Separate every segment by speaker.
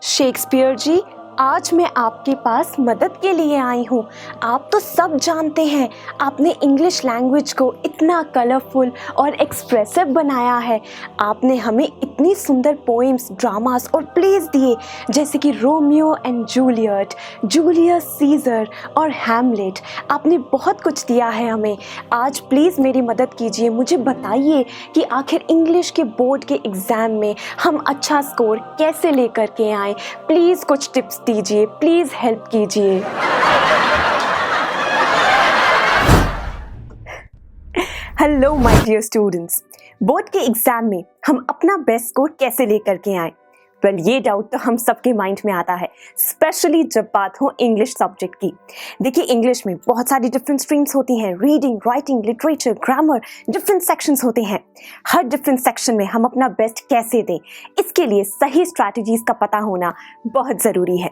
Speaker 1: Shakespeare जी, आज मैं आपके पास मदद के लिए आई हूँ। आप तो सब जानते हैं, आपने इंग्लिश लैंग्वेज को इतना कलरफुल और एक्सप्रेसिव बनाया है। आपने हमें इतनी सुंदर पोएम्स, ड्रामास और प्लेस दिए, जैसे कि Romeo and Juliet, Julius Caesar और हैमलेट। आपने बहुत कुछ दिया है हमें। आज प्लीज़ मेरी मदद कीजिए, मुझे बताइए कि आखिर इंग्लिश के बोर्ड के एग्ज़ाम में हम अच्छा स्कोर कैसे लेकर के आएँ। प्लीज़ कुछ टिप्स दीजिए, प्लीज़ हेल्प कीजिए। Hello my dear students, board के एग्जाम में हम अपना बेस्ट स्कोर कैसे लेकर के आए। वेल, ये डाउट तो हम सबके माइंड में आता है, स्पेशली जब बात हो इंग्लिश सब्जेक्ट की। देखिए, इंग्लिश में बहुत सारी डिफरेंट स्ट्रीम्स होती हैं, reading, writing, literature, grammar, different sections होते हैं। हर डिफरेंट सेक्शन में हम अपना बेस्ट कैसे दें, इसके लिए सही स्ट्रैटेजीज का पता होना बहुत ज़रूरी है।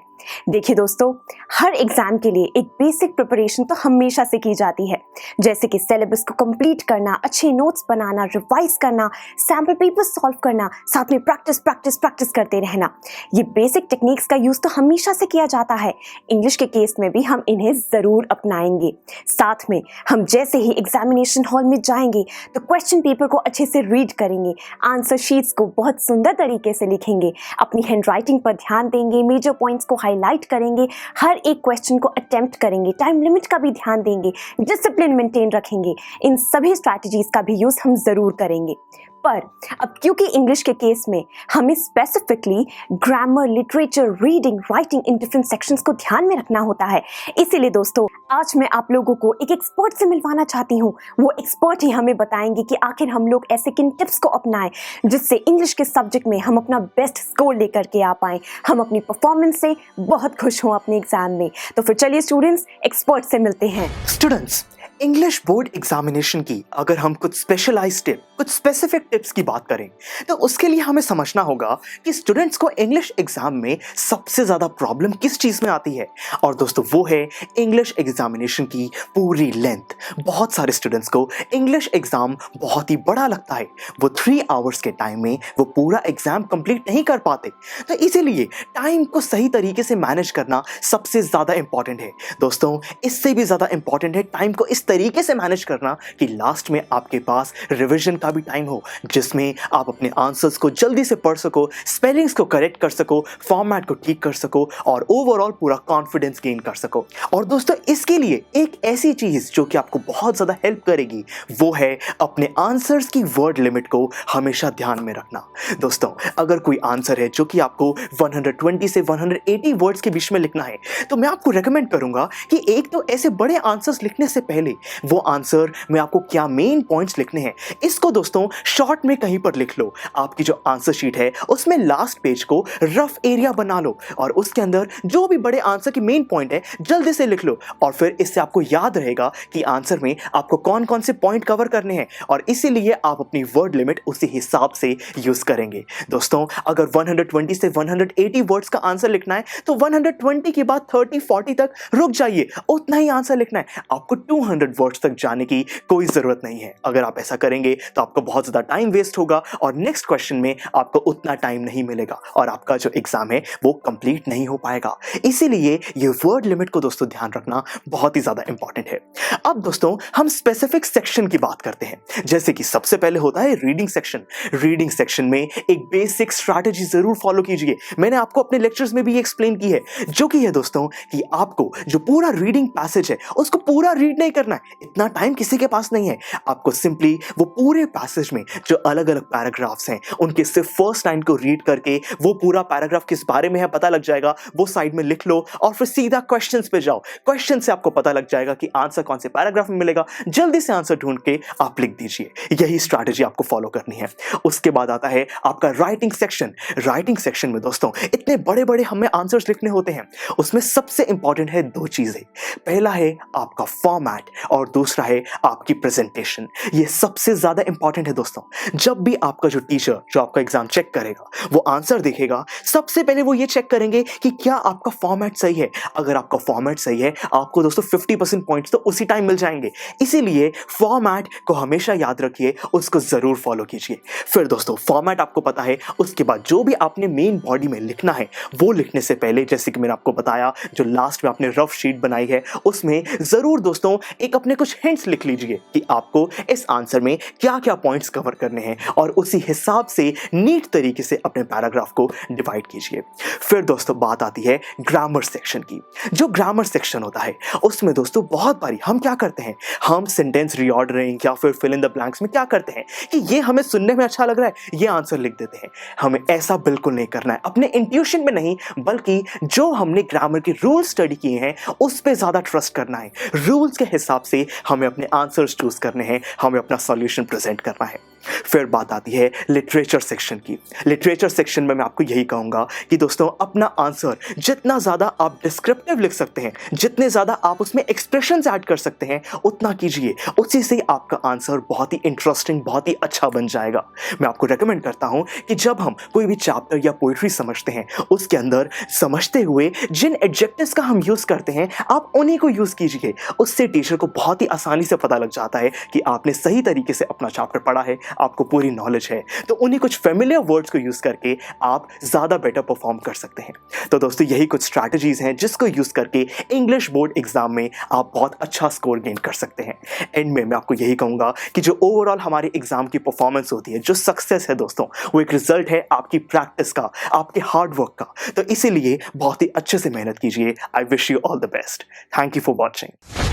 Speaker 1: देखिए दोस्तों, हर एग्जाम के लिए एक बेसिक प्रिपरेशन तो हमेशा से की जाती है, जैसे कि सिलेबस को कंप्लीट करना, अच्छे नोट्स बनाना, रिवाइज करना, सैम्पल पेपर सॉल्व करना, साथ में प्रैक्टिस प्रैक्टिस प्रैक्टिस करते रहना। ये बेसिक टेक्निक्स का यूज तो हमेशा से किया जाता है। इंग्लिश के केस में भी हम इन्हें जरूर अपनाएंगे। साथ में हम जैसे ही एग्जामिनेशन हॉल में जाएंगे तो क्वेश्चन पेपर को अच्छे से रीड करेंगे, आंसर शीट्स को बहुत सुंदर तरीके से लिखेंगे, अपनी हैंडराइटिंग पर ध्यान देंगे, मेजर पॉइंट्स को हाईलाइट करेंगे, हर एक क्वेश्चन को अटेम्प्ट करेंगे, टाइम लिमिट का भी ध्यान देंगे, डिसिप्लिन मेंटेन रखेंगे। इन सभी स्ट्रैटेजीज का भी यूज हम जरूर करेंगे। पर अब क्योंकि इंग्लिश के केस में हमें specifically grammar, literature, reading, writing in different sections को ध्यान में रखना होता है, इसीलिए दोस्तों आज मैं आप लोगों को एक एक्सपर्ट से मिलवाना चाहती हूँ। वो एक्सपर्ट ही हमें बताएंगे कि आखिर हम लोग ऐसे किन टिप्स को अपनाएं जिससे इंग्लिश के सब्जेक्ट में हम अपना बेस्ट स्कोर लेकर के आ पाएं, हम अपनी परफॉर्मेंस से बहुत खुश हों अपने एग्जाम में। तो फिर चलिए स्टूडेंट्स, एक्सपर्ट से मिलते हैं।
Speaker 2: स्टूडेंट्स, इंग्लिश बोर्ड एग्जामिनेशन की अगर हम कुछ स्पेशलाइज्ड टिप, कुछ स्पेसिफिक टिप्स की बात करें तो उसके लिए हमें समझना होगा कि स्टूडेंट्स को इंग्लिश एग्जाम में सबसे ज्यादा प्रॉब्लम किस चीज में आती है। और दोस्तों, वो है इंग्लिश एग्जामिनेशन की पूरी लेंथ। बहुत सारे स्टूडेंट्स को इंग्लिश एग्जाम बहुत ही बड़ा लगता है, वो 3 आवर्स के टाइम में वो पूरा एग्जाम कंप्लीट नहीं कर पाते। तो इसीलिए टाइम को सही तरीके से मैनेज करना सबसे ज्यादा इंपॉर्टेंट है। दोस्तों, इससे भी ज्यादा इंपॉर्टेंट है टाइम को इस तरीके से मैनेज करना कि लास्ट में आपके पास रिवीजन का भी टाइम हो, जिसमें आप अपने आंसर्स को जल्दी से पढ़ सको, स्पेलिंग्स को करेक्ट कर सको, फॉर्मेट को ठीक कर सको और ओवरऑल पूरा कॉन्फिडेंस गेन कर सको। और दोस्तों, इसके लिए एक ऐसी चीज जो कि आपको बहुत ज्यादा हेल्प करेगी, वो है अपने आंसर्स की वर्ड लिमिट को हमेशा ध्यान में रखना। दोस्तों, अगर कोई आंसर है जो कि आपको 120 से 180 वर्ड्स के बीच में लिखना है, तो मैं आपको रेकमेंड करूंगा कि एक तो ऐसे बड़े आंसर्स लिखने से पहले वो आंसर में आपको क्या मेन पॉइंट्स लिखने हैं, इसको दोस्तों शॉर्ट में कहीं पर लिख लो। आपकी जो आंसर शीट है उसमें लास्ट पेज को रफ एरिया बना लो और उसके अंदर जो भी बड़े आंसर की मेन पॉइंट है जल्दी से लिख लो। और फिर इससे आपको याद रहेगा कि आंसर में आपको कौन कौन से पॉइंट कवर करने हैं और इसीलिए आप अपनी वर्ड लिमिट उसी हिसाब से यूज करेंगे। दोस्तों, अगर 120 से 180 वर्ड्स का आंसर लिखना है तो 120 के बाद 30-40 तक रुक जाइए, उतना ही आंसर लिखना है। आपको 200 वर्ड्स तक जाने की कोई जरूरत नहीं है। अगर आप ऐसा करेंगे तो आपको बहुत ज्यादा टाइम वेस्ट होगा और नेक्स्ट क्वेश्चन में आपको उतना टाइम नहीं मिलेगा और आपका जो एग्जाम है वो कंप्लीट नहीं हो पाएगा। इसीलिए ये वर्ड लिमिट को दोस्तों ध्यान रखना बहुत ही ज्यादा इंपॉर्टेंट है। अब दोस्तों, हम स्पेसिफिक सेक्शन की बात करते हैं, जैसे कि सबसे पहले होता है रीडिंग सेक्शन। रीडिंग सेक्शन में एक बेसिक स्ट्रैटेजी जरूर फॉलो कीजिए। मैंने आपको अपने लेक्चर्स में भी एक्सप्लेन की है, जो कि है दोस्तों कि आपको जो पूरा रीडिंग पैसेज है उसको पूरा रीड नहीं करना है, इतना टाइम किसी के पास नहीं है। आपको सिंपली वो पूरे पैसेज में जो अलग अलग पैराग्राफ्स हैं उनके सिर्फ फर्स्ट लाइन को रीड करके वो पूरा पैराग्राफ किस बारे में है पता लग जाएगा, वो साइड में लिख लो और फिर सीधा क्वेश्चंस पे जाओ। क्वेश्चन से आपको पता लग जाएगा कि आंसर कौन से पैराग्राफ में मिलेगा, जल्दी से आंसर ढूंढ के आप लिख दीजिए। यही स्ट्रैटेजी आपको फॉलो करनी है। उसके बाद आता है आपका राइटिंग सेक्शन। राइटिंग सेक्शन में दोस्तों इतने बड़े बड़े हमें आंसर्स लिखने होते हैं, उसमें सबसे इंपॉर्टेंट है 2 चीजें। पहला है आपका फॉर्मेट, और दूसरा है आपकी प्रेजेंटेशन। ये सबसे ज्यादा इंपॉर्टेंट है दोस्तों। जब भी आपका जो टीचर जो आपका एग्जाम चेक करेगा, वो आंसर देखेगा, सबसे पहले वो ये चेक करेंगे कि क्या आपका फॉर्मेट सही है। अगर आपका फॉर्मेट सही है, आपको दोस्तों 50% पॉइंट्स तो उसी टाइम मिल जाएंगे। इसीलिए फॉर्मेट को हमेशा याद रखिए, उसको जरूर फॉलो कीजिए। फिर दोस्तों फॉर्मेट आपको पता है, उसके बाद जो भी आपने मेन बॉडी में लिखना है, वो लिखने से पहले जैसे कि मैंने आपको बताया, जो लास्ट में आपने रफ शीट बनाई है, उसमें जरूर दोस्तों एक अपने कुछ हिंट्स लिख लीजिए कि आपको इस आंसर में क्या क्या पॉइंट्स कवर करने हैं, और उसी हिसाब से नीट तरीके से अपने पैराग्राफ को डिवाइड कीजिए। फिर दोस्तों बात आती है ग्रामर सेक्शन की। जो ग्रामर सेक्शन होता है, उसमें दोस्तों बहुत बारी हम क्या करते हैं, हम सेंटेंस रीऑर्डरिंग या फिर फिल इन द ब्लैंक्स में क्या करते हैं कि ये हमें सुनने में अच्छा लग रहा है, ये आंसर लिख देते हैं। हमें ऐसा बिल्कुल नहीं करना है, अपने इंट्यूशन में नहीं, बल्कि जो हमने ग्रामर के रूल स्टडी किए हैं उस पे ज्यादा ट्रस्ट करना है। रूल्स के हिसाब से हमें अपने आंसर्स चूज करने हैं, हमें अपना सॉल्यूशन प्रेजेंट करना है। फिर बात आती है लिटरेचर सेक्शन की। लिटरेचर सेक्शन में मैं आपको यही कहूंगा कि दोस्तों अपना आंसर जितना ज्यादा आप डिस्क्रिप्टिव लिख सकते हैं, जितने ज्यादा आप उसमें एक्सप्रेशंस ऐड कर सकते हैं, उतना कीजिए। उसी से आपका आंसर बहुत ही इंटरेस्टिंग, बहुत ही अच्छा बन जाएगा। मैं आपको रेकमेंड करता हूं कि जब हम कोई भी चैप्टर या पोइट्री समझते हैं, उसके अंदर समझते हुए जिन एडजेक्टिव्स का हम यूज करते हैं, आप उन्हीं को यूज कीजिए। उससे टीचर को बहुत ही आसानी से पता लग जाता है कि आपने सही तरीके से अपना चैप्टर पढ़ा है, आपको पूरी नॉलेज है। तो उन्हीं कुछ फेमिलियर वर्ड्स को यूज करके आप ज्यादा बेटर परफॉर्म कर सकते हैं। तो दोस्तों यही कुछ स्ट्रैटेजीज हैं जिसको यूज करके इंग्लिश बोर्ड एग्जाम में आप बहुत अच्छा स्कोर गेन कर सकते हैं। एंड में मैं आपको यही कहूंगा कि जो ओवरऑल हमारे एग्जाम की परफॉर्मेंस होती है, जो सक्सेस है दोस्तों, वो एक रिजल्ट है आपकी प्रैक्टिस का, आपके हार्ड वर्क का। तो इसीलिए बहुत ही अच्छे से मेहनत कीजिए। I wish you all the best. Thank you for watching.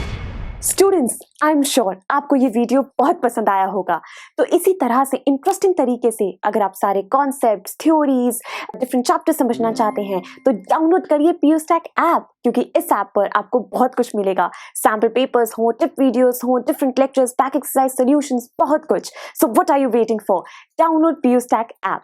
Speaker 1: Students, I am sure आपको ये वीडियो बहुत पसंद आया होगा। तो इसी तरह से इंटरेस्टिंग तरीके से अगर आप सारे कॉन्सेप्ट्स, थ्योरीज, डिफरेंट चैप्टर समझना चाहते हैं तो डाउनलोड करिए PUSTAC ऐप, क्योंकि इस ऐप पर आपको बहुत कुछ मिलेगा। सैम्पल पेपर्स हो, टिप वीडियोस हो, different lectures, back exercise, solutions, बहुत कुछ। So what are you waiting for? Download PUSTAC app.